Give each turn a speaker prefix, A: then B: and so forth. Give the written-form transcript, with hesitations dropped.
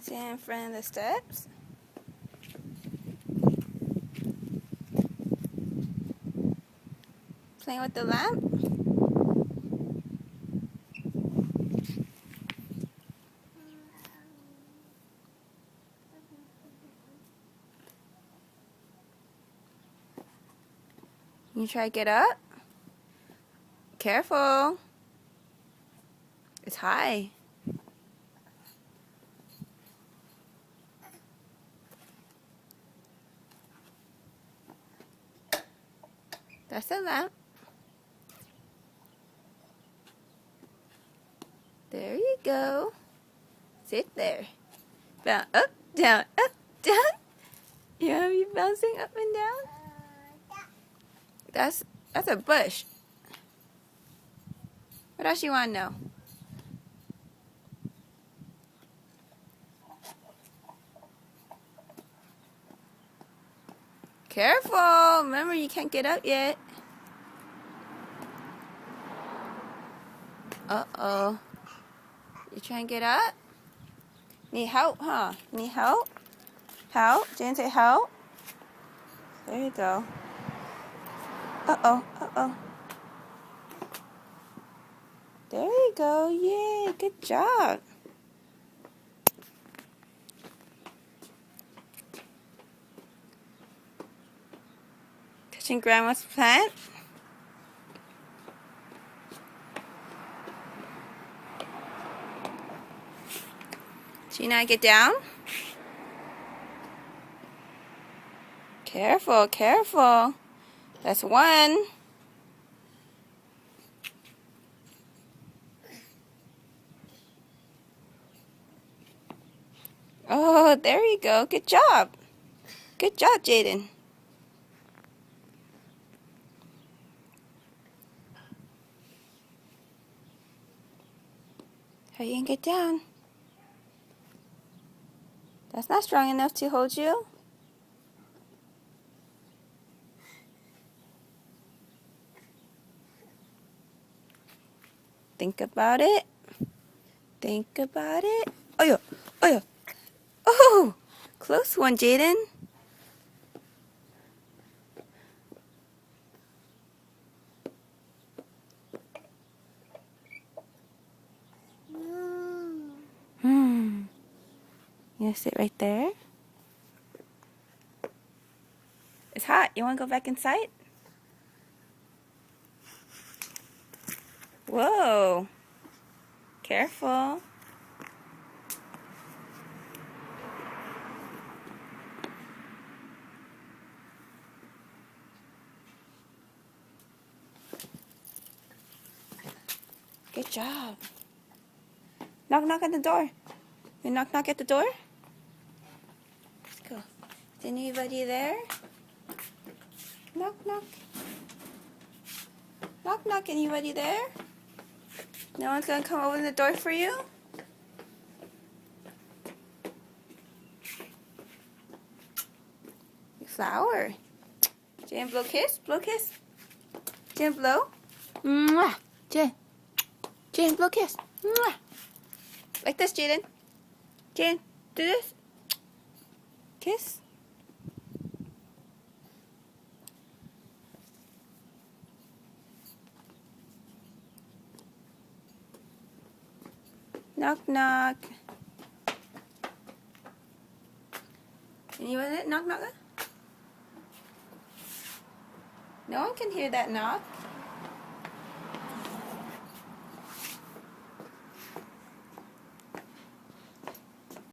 A: Stand in front of the steps. Playing with the lamp. You try to get up. Careful. It's high. That's the lamp. There you go. Sit there. Bounce up, down, up, down. You want to be bouncing up and down? That's a bush. What else you want to know? Careful. Remember, you can't get up yet. Uh-oh. You trying to get up? Need help, huh? Need help? Help? Jan say help? There you go. Uh-oh. Uh-oh. There you go. Yay. Good job. Touching Grandma's plant. Gina, get down. Careful, careful. That's one. Oh, there you go. Good job. Good job, Jaden. How you gonna get down? That's not strong enough to hold you. Think about it. Think about it. Oh, yeah. Oh, yeah. Oh, close one, Jaden. You gonna sit right there? It's hot. You wanna go back inside? Whoa. Careful. Good job. Knock, knock at the door. You knock, knock at the door? Let's go. Is anybody there? Knock, knock. Knock, knock. Anybody there? No one's gonna come open the door for you? Flower. Jan, blow kiss. Blow kiss. Jan, blow. Mwah. Jan. Jan, blow kiss. Mwah. Like this, Jaden. Jan, do this. Kiss. Knock, knock. Anyone knock, knock? No one can hear that knock.